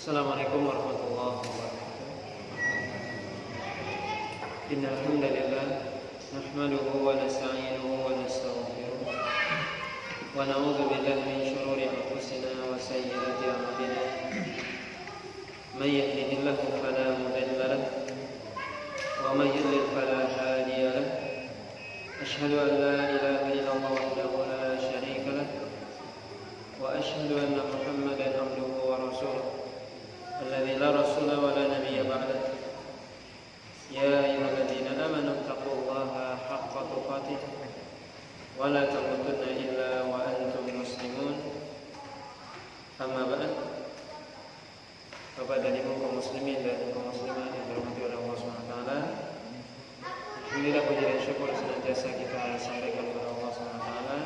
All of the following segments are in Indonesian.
Assalamualaikum warahmatullahi wabarakatuh. Innal hamdalillah nahmaduhu wa nasta'inuhu wa nastaghfiruh wa na'udzu billahi min shururi anfusina wa sayyiati a'malina. May yahdihillahu fala mudilla lahu wa may yudlil fala hadiya lahu. Ashhadu an la ilaha illallah wahdahu la syarika lahu wa ashhadu anna Muhammadan abduhu wa rasuluh الذي لا رسول ولا نبي بعده يا أيها الذين آمنوا اتقوا الله حق تقاته ولا تموتن إلا وأنتم مسلمون أما بعد. Bapak dan Ibu kaum muslimin dan kaum muslimat yang dirahmati oleh Allah Subhanahu wa taala. Alhamdulillah, puji dan syukur senantiasa kita sampaikan kepada Allah Subhanahu wa taala.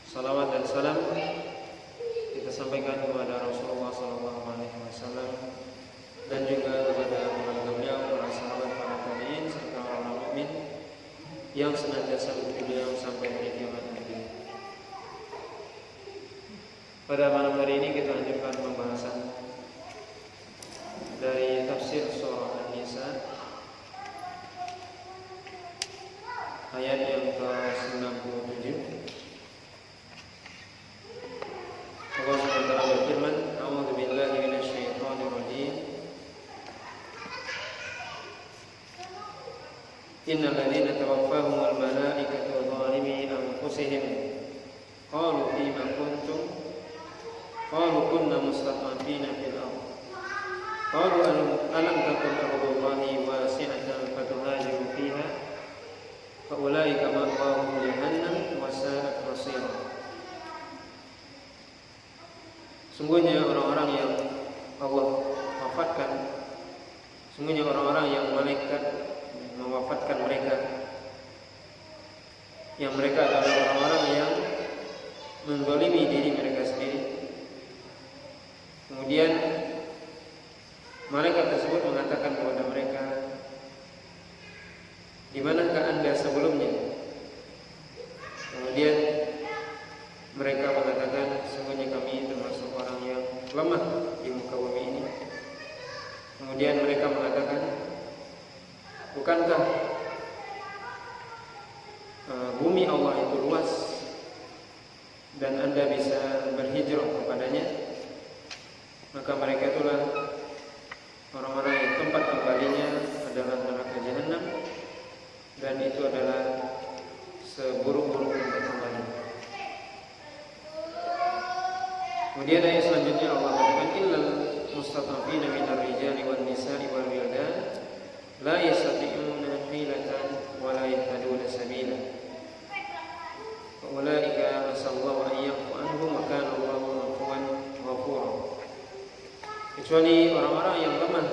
Salawat dan salam kita sampaikan kepada Rasulullah SAW dan juga kepada keluarga beliau, para sahabat, para tabi'in serta orang mukmin yang senantiasa mengikuti beliau sampai hari kiamat nanti. Pada malam hari ini kita lanjutkan pembahasan dari tafsir surah An-Nisa ayat yang ke-97. Allah Subhanahu wa ta'ala berfirman, A'udzu billahi minasyaitonir rajim. Innal ladzina tawaffahumul malaikatu zalimi anfusihim qalu fima kuntum qalu kunna mustad'afina fil ardh qalu alam takun ardullahi wasi'atan fatuhajiru fiha fa ulaika ma'wahum jahannam wa sa'at masira. Sungguhnya orang-orang yang Allah wafatkan, sungguhnya orang-orang yang malaikat mewafatkan mereka, yang mereka adalah orang-orang yang menzalimi diri mereka sendiri. Kemudian malaikat tersebut mengatakan kepada mereka, di manakah Anda sebelumnya? Kemudian mereka mengatakan, sungguhnya kami termasuk orang yang lemah di muka bumi ini. Kemudian mereka mengatakan, bukankah bumi Allah itu luas dan Anda bisa berhijrah kepadanya? Maka mereka itulah orang-orang yang tempat kembalinya adalah neraka Jahannam, dan itu adalah seburuk-buruk tempat kembali. Kemudian ayat selanjutnya Allah katakan, illal mustad'afina minar rijali wan nisa'i wal wildan la yastati'una hilatan wa la yahtaduna sabila wa ulaika nasallahu an ya'fu anhum wa kana Allahu afuwan ghafura. Kecuali orang-orang yang lemah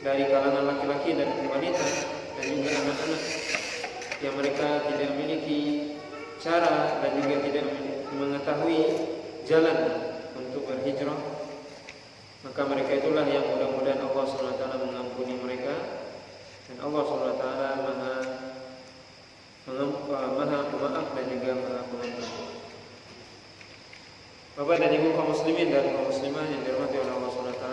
dari kalangan laki-laki dan wanita dan juga anak-anak yang mereka tidak memiliki cara dan juga tidak mengetahui jalan untuk berhijrah, maka mereka itulah yang mudah-mudahan Allah SWT mengampuni mereka, dan Allah SWT maha pemaaf dan juga maha pengampun. Bapak dan Ibu kaum muslimin dan kaum muslimah yang dirahmati oleh Allah SWT,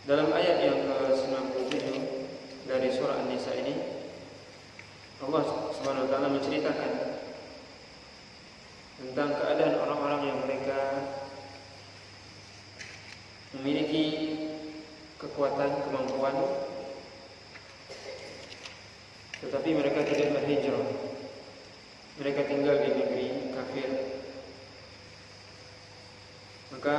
dalam ayat yang ke-97 dari surah An-Nisa ini Allah SWT menceritakan tentang keadaan orang-orang yang mereka memiliki kekuatan, kemampuan, tetapi mereka tidak berhijrah. Mereka tinggal di negeri kafir. Maka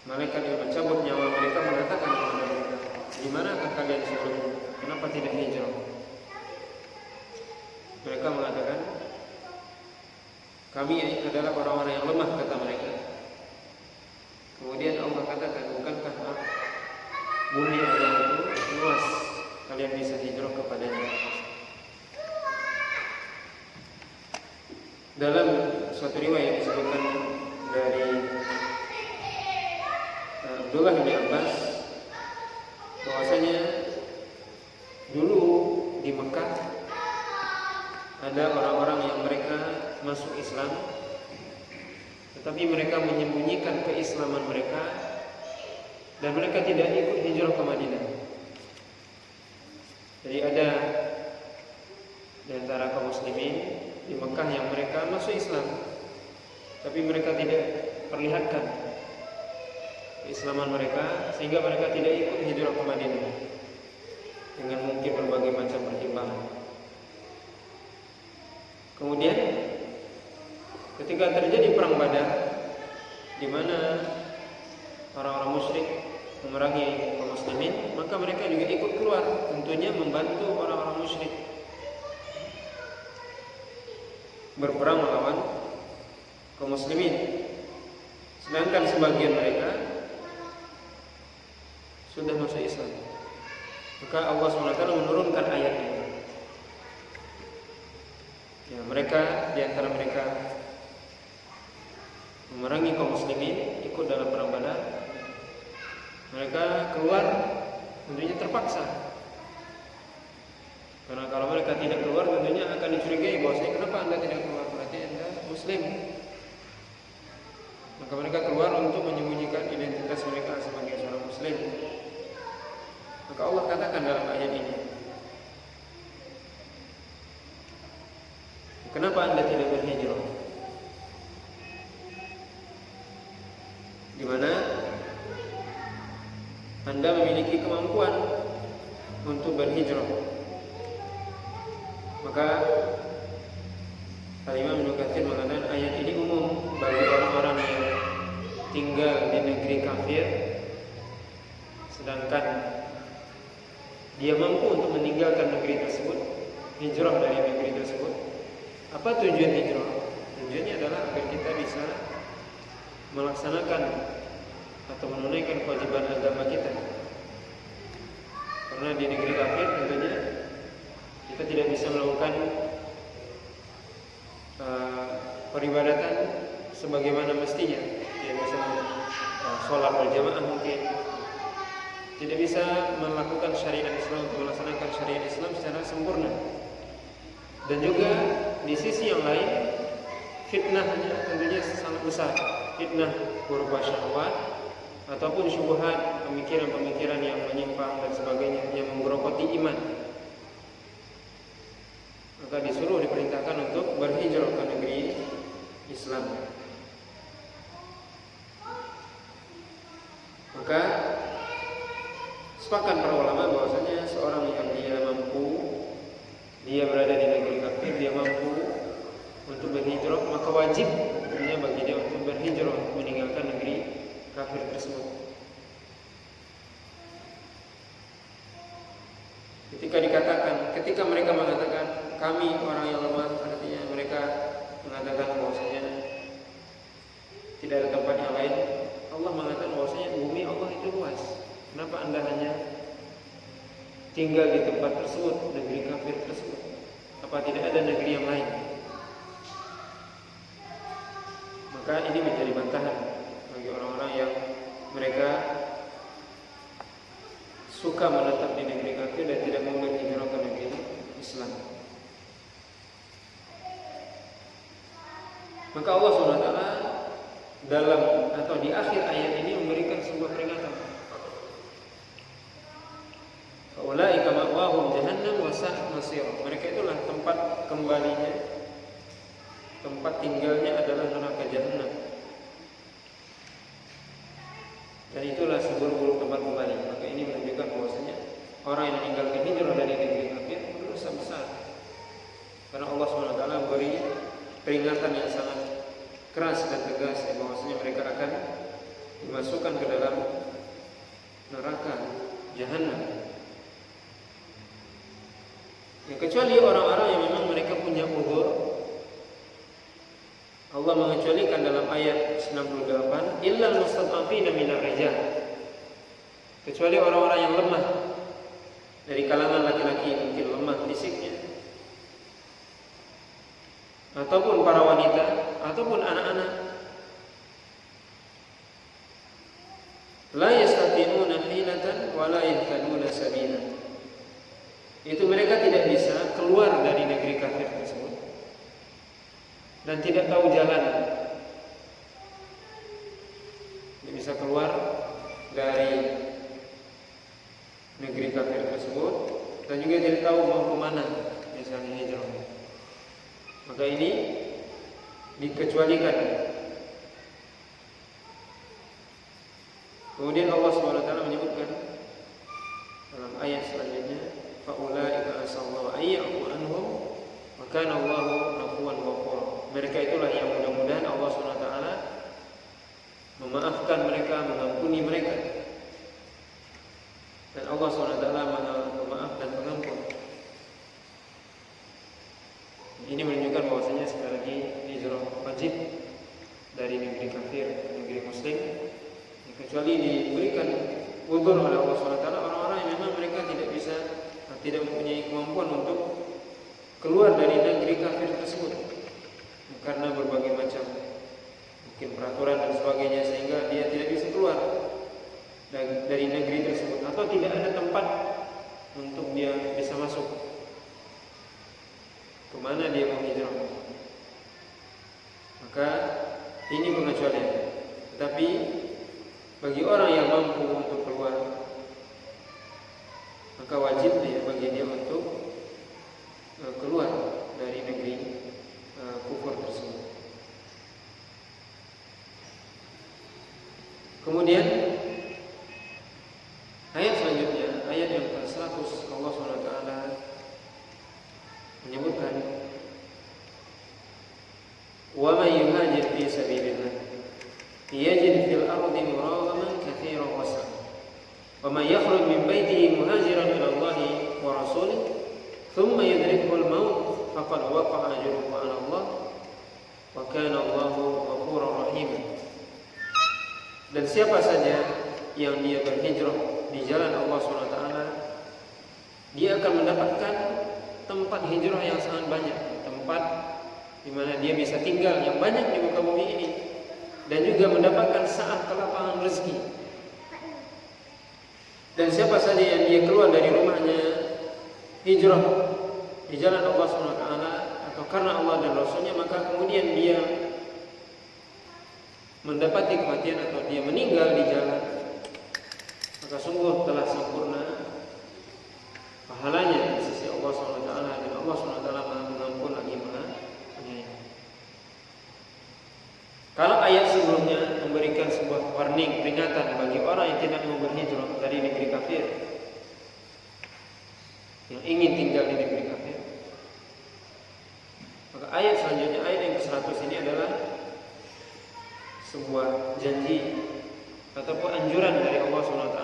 malaikat yang mencabut nyawa mereka mengatakan kepada mereka, di manakah kalian sebelumnya? Kenapa tidak hijrah? Mereka mengatakan, kami adalah orang-orang yang lemah, kata mereka. Kemudian Allah katakan, bukankah bumi Allah itu luas, kalian bisa hijrah kepadanya? Dalam suatu riwayat disebutkan dari Abdullah bin Abbas bahwasanya dulu di Mekah ada orang-orang yang mereka masuk Islam, tapi mereka menyembunyikan keislaman mereka dan mereka tidak ikut hijrah ke Madinah. Jadi ada di antara kaum muslimin di Mekah yang mereka masuk Islam, tapi mereka tidak perlihatkan keislaman mereka sehingga mereka tidak ikut hijrah ke Madinah dengan mungkin berbagai macam pertimbangan. Kemudian ketika terjadi perang Badar, di mana orang-orang musyrik memerangi kaum muslimin, maka mereka juga ikut keluar, tentunya membantu orang-orang musyrik berperang melawan kaum muslimin. Sedangkan sebagian mereka sudah masuk Islam. Maka Allah SWT menurunkan ayat ini. Ya, mereka di antara mereka memerangi kaum muslimin, ikut dalam perang Badar. Mereka keluar tentunya terpaksa. Karena kalau mereka tidak keluar tentunya akan dicurigai bahwasanya kenapa Anda tidak keluar, berarti Anda muslim. Maka mereka keluar untuk menyembunyikan identitas mereka sebagai seorang muslim. Maka Allah katakan dalam ayat ini, kenapa Anda tidak berhijrah? Di mana Anda memiliki kemampuan untuk berhijrah. Maka Al-Imam Ibnu Katsir mengatakan ayat ini umum bagi orang-orang yang tinggal di negeri kafir, sedangkan dia mampu untuk meninggalkan negeri tersebut, hijrah dari negeri tersebut. Apa tujuan hijrah? Tujuannya adalah agar kita bisa melaksanakan atau menunaikan kewajiban agama kita. Karena di negeri kafir tentunya kita tidak bisa melakukan peribadatan sebagaimana mestinya. Tidak bisa sholat berjamaah mungkin, tidak bisa melakukan syariat Islam atau melaksanakan syariat Islam secara sempurna. Dan juga di sisi yang lain, fitnahnya tentunya sangat besar. Fitnah berupa syahwat ataupun syubhat, pemikiran-pemikiran yang menyimpang dan sebagainya yang menggerogoti iman. Maka diperintahkan untuk berhijrah ke negeri Islam. Maka sepakat para ulama bahwasanya seorang yang dia mampu, dia berada di negeri kafir, dia mampu untuk berhijrah, maka wajib tentunya bagi dia untuk berhijrah meninggalkan negeri kafir tersebut. Ketika mereka mengatakan kami orang yang lemah, artinya mereka mengatakan bahwasanya tidak ada tempat yang lain. Allah mengatakan bahwasanya bumi Allah itu luas. Kenapa Anda hanya tinggal di tempat tersebut, negeri kafir tersebut? Apa tidak ada negeri yang lain? Maka ini menjadi bantahan bagi orang-orang yang mereka suka menetap di negeri kafir dan tidak mau berhijrah ke negeri Islam. Maka Allah SWT dalam atau di akhir ayat ini memberikan sebuah peringatan. Ulaika ma'wahum jahannam wa sa'at masir. Mereka itulah tempat kembalinya, tempat tinggalnya adalah neraka jahanam. Dan itulah seburuk-buruk tempat kembali. Maka ini menunjukkan bahwasanya orang yang meninggalkan hijrah dari negeri kafir berdosa besar. Karena Allah SWT beri peringatan yang sangat keras dan tegas bahwasanya mereka akan dimasukkan ke dalam neraka jahanam. Ya, kecuali orang-orang yang memang mereka punya uzur. Allah mengecualikan dalam ayat 98, illal mustad'afina minar rijal. Kecuali orang-orang yang lemah dari kalangan laki-laki, mungkin lemah fisiknya, ataupun para wanita, ataupun anak-anak. La yastati'una hilatan wa la yahtaduna sabila. Itu mereka tidak bisa keluar dari negeri kafir tersebut dan tidak tahu jalan. bisa keluar dari negeri kafir tersebut dan juga tidak tahu mau kemana misalnya hijrah. Maka ini dikecualikan. Kemudian Allah SWT menyebutkan dalam ayat selanjutnya, faulaika asallahu ayya'fu anhum wa kana Allahu afuwan ghafura. Mereka itulah yang mudah-mudahan Allah SWT memaafkan mereka, mengampuni mereka. Dan Allah SWT memaaf dan mengampun. Ini menunjukkan bahwasanya sekali lagi hijrah wajib dari negeri kafir ke negeri muslim, kecuali diberikan udzur oleh Allah SWT orang-orang yang memang mereka tidak mempunyai kemampuan untuk keluar dari negeri kafir tersebut karena berbagai macam mungkin peraturan dan sebagainya, sehingga dia tidak bisa keluar dari negeri tersebut atau tidak ada tempat untuk dia bisa masuk kemana dia mau hijrah. Maka ini pengecualian. Tetapi bagi orang yang mampu untuk keluar, maka wajib bagi dia untuk keluar dari negeri kufur tersebut. Kemudian ayat selanjutnya, ayat yang ke-100, Allah SWT menyebutkan, wa man yuhajir fi sabilillah yajid fil ardi muragaman katsiran wa sa'a wa man yakhruj min baytihi muhajiran ila Allah wa rasulih thumma yudrikuhu al-maut faqad waqa'a ajruhu 'ala Allah wa kana Allahu ghafurur rahim. Dan siapa saja yang dia berhijrah di jalan Allah SWT, dia akan mendapatkan tempat hijrah yang sangat banyak, tempat di mana dia bisa tinggal yang banyak di muka bumi ini, dan juga mendapatkan saat kelapangan rezeki. Dan siapa saja yang dia keluar dari rumahnya hijrah di jalan Allah SWT atau karena Allah dan Rasulnya, maka kemudian dia mendapati kematian atau dia meninggal di jalan, maka sungguh telah sempurna pahalanya di sisi Allah SWT, dan Allah SWT Maha Pengampun lagi Maha Penyayang. Kalau ayat sebelumnya memberikan sebuah warning, peringatan bagi orang yang tidak mau berhijrah dari negeri kafir, yang ingin tinggal di negeri kafir, maka ayat selanjutnya, ayat yang ke-100 ini adalah sebuah janji ataupun anjuran dari Allah SWT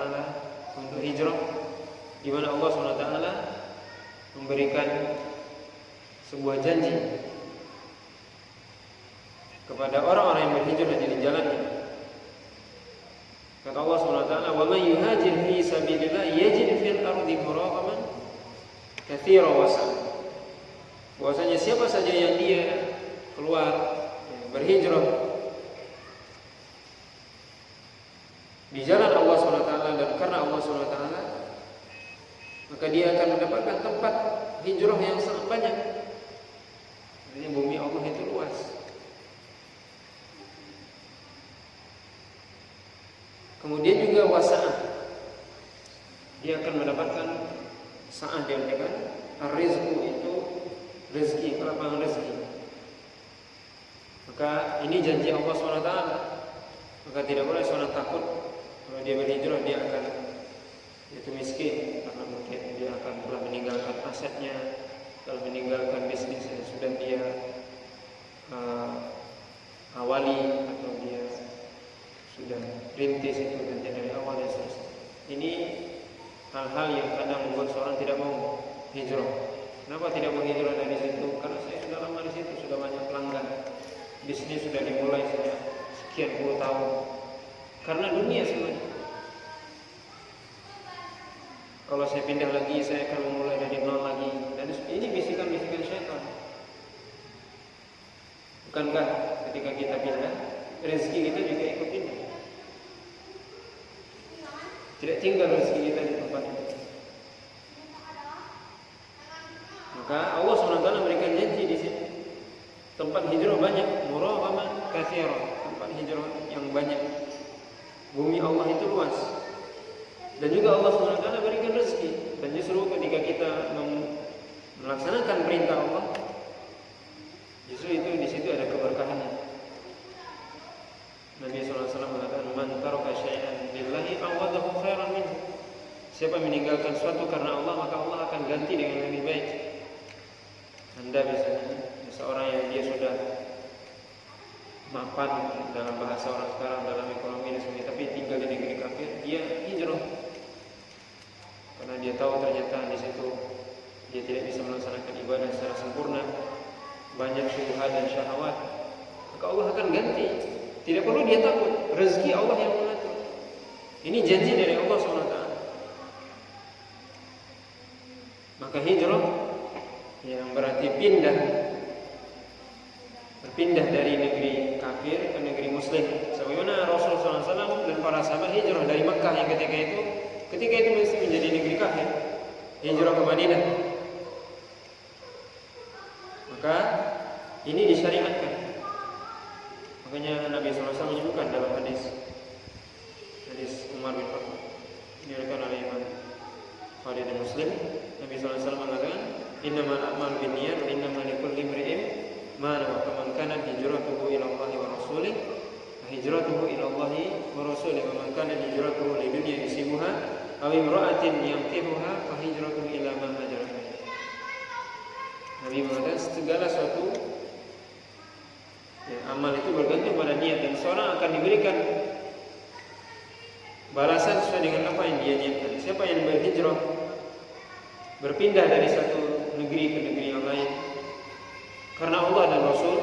untuk hijrah, di mana Allah SWT memberikan sebuah janji kepada orang-orang yang berhijrah di jalannya. Kata Allah SWT, wa man yuhajir fi sabilillah yajid fil ardi muragaman katsiran wa sa'a. Bahwasanya siapa saja yang dia keluar berhijrah di jalan Allah SWT dan karena Allah SWT, maka dia akan mendapatkan tempat hijrah yang sangat banyak. Jadi bumi Allah itu luas. Kemudian juga wasa'ah, dia akan mendapatkan sa'ah, dia mendapatkan ar-rizqu, itu rezeki, kelapangan rezeki. Maka ini janji Allah SWT. Maka tidak boleh seorang takut kalau dia berhijrah dia akan itu miskin, karena mungkin dia akan telah meninggalkan asetnya, telah meninggalkan bisnis yang sudah dia awali atau dia sudah rintis itu dari awal dan seterusnya. Ini hal-hal yang kadang membuat seorang tidak mau hijrah. Kenapa tidak mau hijrah dari situ? Karena saya sudah lama di situ, sudah banyak pelanggan, bisnis sudah dimulai sejak sekian puluh tahun. Karena dunia semuanya. Kalau saya pindah lagi, saya akan memulai dari nol lagi. Dan ini bisikan-bisikan syaitan. Bukankah ketika kita pindah, rezeki kita juga ikut pindah? Tidak tinggal rezeki kita di tempat itu. Maka Allah SWT memberikan janji di sini. Tempat hijrah banyak, muragaman katsiran, tempat hijrah yang banyak. Bumi Allah itu luas. Dan juga Allah SWT berikan rezeki. Dan justru ketika kita melaksanakan perintah Allah, justru itu di situ ada keberkahannya. Nabi SAW mengatakan, "Man taraka syai'an lillahi awadahu khairan minhu." Siapa yang meninggalkan sesuatu karena Allah, maka Allah akan ganti dengan yang lebih baik. Anda misalnya seorang yang dia sudah mapan dalam bahasa orang sekarang dalam ekonomi dan sebagainya, tapi tinggal di negeri kafir, dia hijrah karena dia tahu ternyata di situ dia tidak bisa melaksanakan ibadah secara sempurna, banyak syubhat dan syahwat, maka Allah akan ganti. Tidak perlu dia takut, rezeki Allah yang mengatur. Ini janji dari Allah SWT. Maka hijrah yang berarti berpindah dari negeri kafir ke negeri muslim. Sebagaimana Rasulullah SAW dan para sahabat hijrah dari Makkah yang ketika itu masih menjadi negeri kafir, hijrah ke Madinah. Maka ini disyariatkan. Makanya Nabi SAW menyebutkan dalam hadis Umar bin Khattab, diriwayatkan oleh Imam Bukhari dan Muslim, Nabi SAW mengatakan, "Innamal a'malu binniyat wa innamal likulli imri'in ma nawa, faman kanat hijratuhu ila Allahi wa rasulih fa hijratuhu ila Allahi wa rasulih, wa man kanat hijratuhu lidunya yusibuha aw imra'atin yankihuha fa hijratuhu ila ma hajara ilaihi." Nabi mengatakan segala sesuatu amal itu bergantung pada niat, dan seorang akan diberikan balasan sesuai dengan apa yang dia niatkan. Siapa yang berhijrah, berpindah dari satu negeri ke negeri yang lain karena Allah dan Rasul,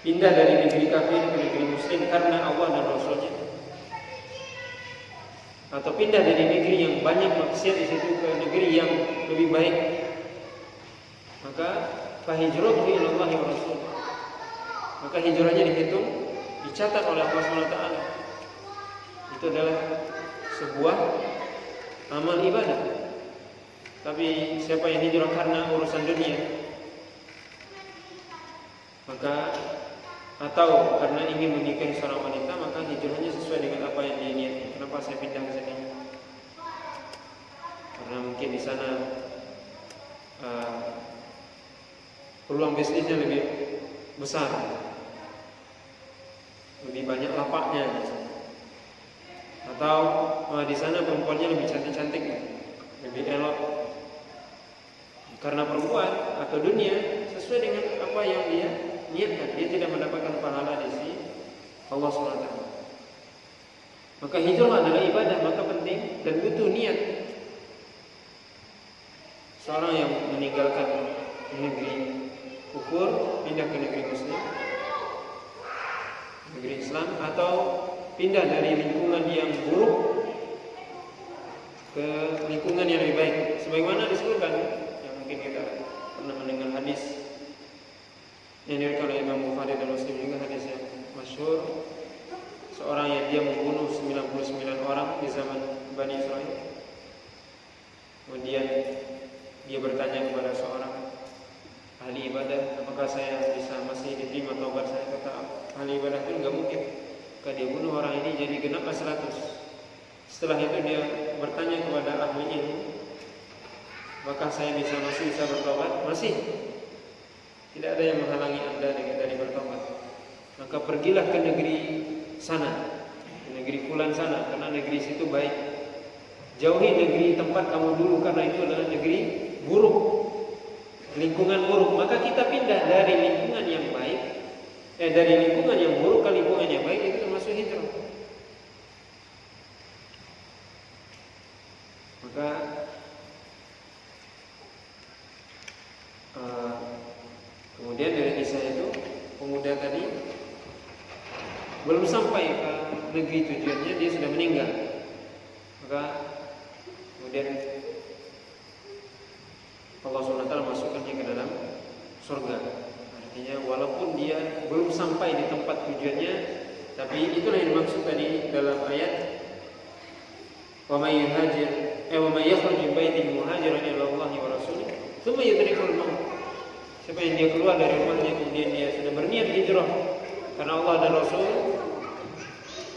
pindah dari negeri kafir ke negeri muslim karena Allah dan Rasulnya, atau pindah dari negeri yang banyak maksiat di situ ke negeri yang lebih baik, maka fa hijratuhu ila Allah wa rasul, maka hijrahnya dihitung, dicatat oleh Allah SWT. Itu adalah sebuah amal ibadah. Tapi siapa yang hijrah karena urusan dunia, maka atau karena ingin menikahi seorang wanita, maka hijrahnya sesuai dengan apa yang dia niatkan. Kenapa saya pindah ke sini? Karena mungkin di sana peluang bisnisnya lebih besar, lebih banyak lapaknya, atau di sana perempuannya lebih cantik-cantik, lebih elok. Karena perempuan atau dunia sesuai dengan apa yang dia niatkan, dia tidak mendapatkan pahala di sisi Allah SWT. Maka hijrah adalah ibadah, maka penting dan butuh niat. Seorang yang meninggalkan negeri kufur pindah ke negeri muslim, negeri Islam, atau pindah dari lingkungan yang buruk ke lingkungan yang lebih baik, sebagaimana disebutkan yang mungkin kita pernah mendengar hadis yang diriwayatkan oleh Imam Bukhari dan Muslim, juga hadis yang masyhur, seorang yang dia membunuh 99 orang di zaman Bani Israel. Kemudian dia bertanya kepada seorang ahli ibadah, apakah saya bisa masih diterima taubat saya? Kata ahli ibadah itu enggak mungkin, maka dia bunuh orang ini jadi genap 100. Setelah itu dia bertanya kepada ahli ilmu, apakah saya masih bisa bertobat? Masih. Tidak ada yang menghalangi Anda dari bertobat. Maka pergilah ke negeri sana, ke negeri fulan sana, karena negeri situ baik. Jauhi negeri tempat kamu dulu, karena itu adalah negeri buruk, lingkungan buruk. Maka kita pindah dari lingkungan yang baik, dari lingkungan yang buruk ke lingkungan yang baik, itu termasuk hijrah. Maka kemudian dari kisah itu, pemuda tadi belum sampai ke negeri tujuannya, dia sudah meninggal. Maka kemudian Allah SWT masukkannya ke dalam surga. Artinya walaupun dia belum sampai di tempat tujuannya, tapi itulah yang dimaksud tadi dalam ayat, wa may yakhruj min baitihi muhajiran ila Allahi wa rasulih tsumma yudrikul maut. Siapa yang dia keluar dari rumahnya kemudian dia sudah berniat hijrah karena Allah dan Rasul,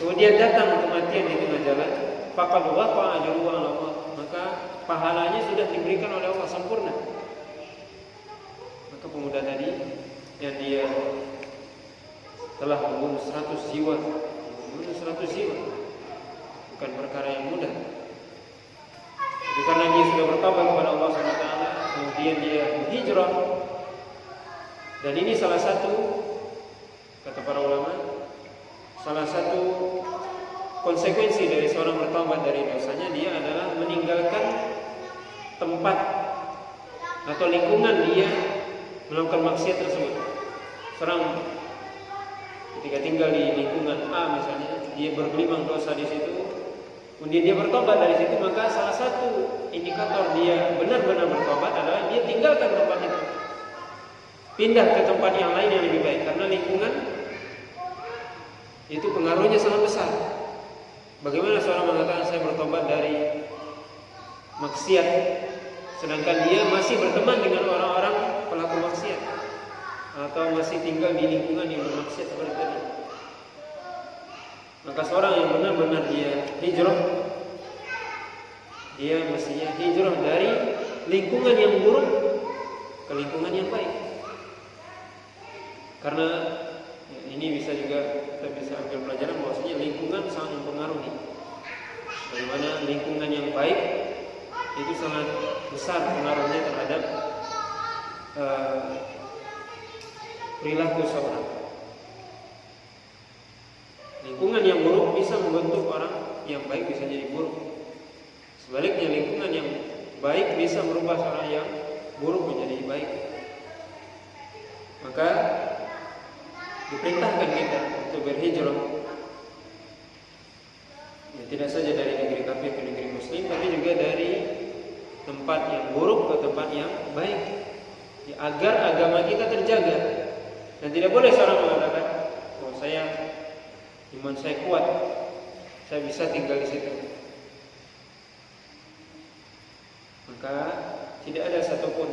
kemudian datang kematian di tengah jalan, faqad waqa'a ajruhu 'ala Allah, maka pahalanya sudah diberikan oleh Allah sempurna. Maka pemuda tadi yang dia telah membunuh 100 jiwa, bukan perkara yang mudah. Jadi karena dia sudah bertobat kepada Allah SWT, kemudian dia hijrah, dan ini salah satu, kata para ulama, salah satu konsekuensi dari seorang bertobat dari dosanya, dia adalah meninggalkan tempat atau lingkungan dia melakukan maksiat tersebut. Seorang ketika tinggal di lingkungan A misalnya, dia bergelimang dosa di situ, kemudian dia bertobat dari situ, maka salah satu indikator dia benar-benar bertobat adalah dia tinggalkan tempat itu, pindah ke tempat yang lain yang lebih baik, karena lingkungan itu pengaruhnya sangat besar. Bagaimana seorang mengatakan saya bertobat dari maksiat, sedangkan dia masih berteman dengan orang-orang pelaku maksiat, atau masih tinggal di lingkungan yang bermaksiat seperti tadi. Maka seorang yang benar-benar dia hijrah, dia mestinya hijrah dari lingkungan yang buruk ke lingkungan yang baik. Karena ini bisa juga kita bisa ambil pelajaran bahwasanya lingkungan sangat mempengaruhi. Bagaimana lingkungan yang baik itu sangat besar pengaruhnya terhadap perilaku seorang. Lingkungan yang buruk bisa membentuk orang yang baik bisa jadi buruk. Sebaliknya lingkungan yang baik bisa merubah orang yang buruk menjadi baik. Maka diperintahkan kita untuk berhijrah, ya, tidak saja dari negeri kafir ke negeri muslim, tapi juga dari tempat yang buruk ke tempat yang baik, ya, agar agama kita terjaga. Dan tidak boleh seorang mengatakan, oh iman saya kuat, saya bisa tinggal di situ. Maka tidak ada satupun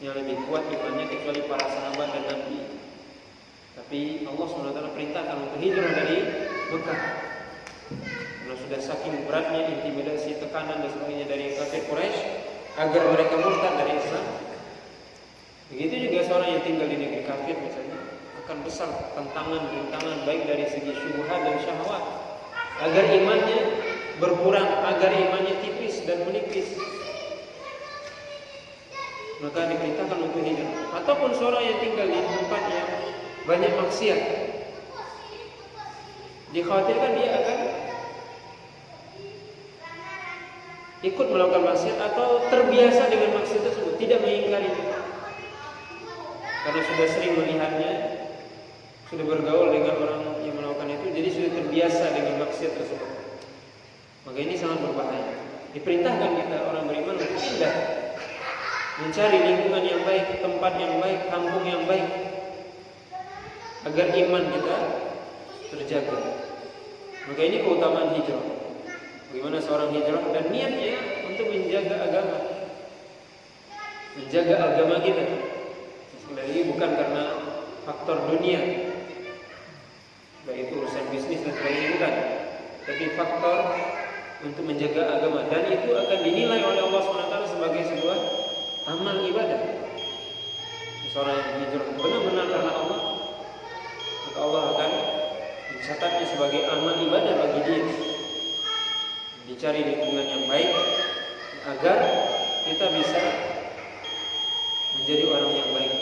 yang lebih kuat imannya kecuali para sahabat dan Nabi. Tapi Allah SWT perintahkan untuk hijrah dari Mekah, karena sudah saking beratnya intimidasi, tekanan dan sebagainya dari kafir Quraisy agar mereka murtad dari Islam. Begitu juga seorang yang tinggal di negeri kafir misalnya, akan besar tantangan-rintangan baik dari segi syubhat dan syahwat, agar imannya berkurang, agar imannya tipis dan menipis. Maka diperintahkan untuk hijrah. Ataupun seorang yang tinggal di tempat yang banyak maksiat, dikhawatirkan dia akan ikut melakukan maksiat atau terbiasa dengan maksiat tersebut, tidak mengingkari, karena sudah sering melihatnya, sudah bergaul dengan orang yang melakukan itu, jadi sudah terbiasa dengan maksiat tersebut. Maka ini sangat berbahaya. Diperintahkan kita orang beriman untuk pindah, mencari lingkungan yang baik, tempat yang baik, kampung yang baik, agar iman kita terjaga. Maka ini keutamaan hijrah. Bagaimana seorang hijrah dan niatnya untuk menjaga agama, menjaga agama kita. Sekali lagi bukan karena faktor dunia, baik itu urusan bisnis dan sebagainya, bukan, tapi faktor untuk menjaga agama, dan itu akan dinilai oleh Allah SWT sebagai sebuah amal ibadah. Seorang yang hijrah benar-benar karena Allah, maka Allah akan mencatatnya sebagai amal ibadah bagi dia. Dicari lingkungan yang baik agar kita bisa menjadi orang yang baik.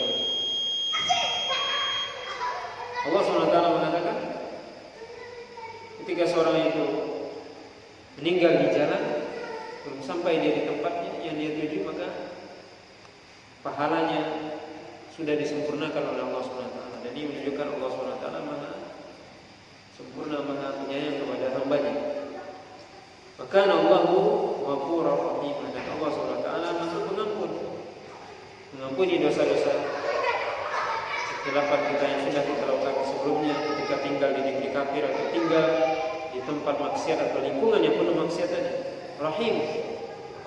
Allah SWT mengatakan, ketika seorang itu meninggal di jalan, belum sampai dia di tempatnya yang dia tuju, maka pahalanya sudah disempurnakan oleh Allah SWT. Dan ini menunjukkan Allah SWT maha sempurna, maha penyayang kepada hambanya. Maka Allahu Ghafurur Rahim, dan Allah SWT maha pengampun, mengampuni dosa-dosa kesilapan kita yang sudah kita lakukan sebelumnya ketika tinggal di negeri kafir atau tinggal di tempat maksiat atau lingkungan yang penuh maksiat tadi. Rahim,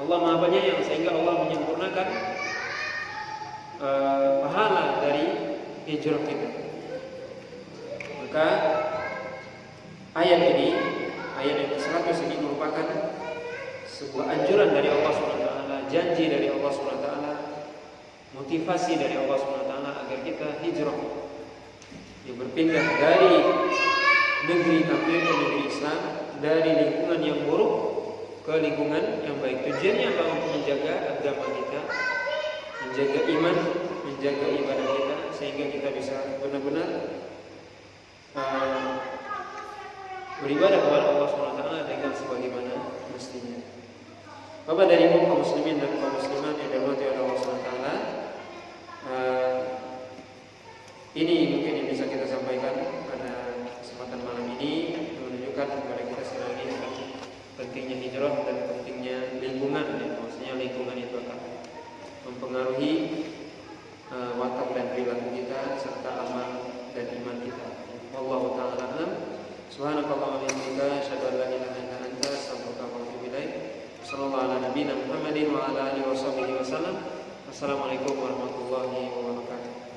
Allah maha penyayang, sehingga Allah menyempurnakan pahala dari hijrah kita. Maka ayat yang ke-100 ini merupakan sebuah anjuran dari Allah SWT, janji dari Allah SWT, motivasi dari Allah SWT agar kita hijrah, berpindah dari negeri kafir ke negeri Islam, dari lingkungan yang buruk ke lingkungan yang baik. Tujuannya apa? Untuk menjaga agama kita, menjaga iman, menjaga ibadah kita, sehingga kita bisa benar-benar beribadah kepada Allah SWT dengan sebagaimana mestinya. Bapak dan Ibu kaum muslimin dan kaum muslimat yang dirahmati oleh Allah SWT, ini mungkin yang bisa kita sampaikan pada kesempatan malam ini, menunjukkan kepada kita sekali lagi tentang pentingnya hijrah dan pentingnya lingkungan. Maksudnya lingkungan itu akan mempengaruhi watak dan perilaku kita serta amal dan iman kita. Wallahu ta'ala a'lam. Subhanakallahumma wa bihamdika asyhadu an la ilaha illa anta astaghfiruka wa atubu ilaik. Sallallahu ala nabiyyina Muhammadin wa ala alihi wa sahbihi wasallam. Assalamualaikum warahmatullahi wabarakatuh.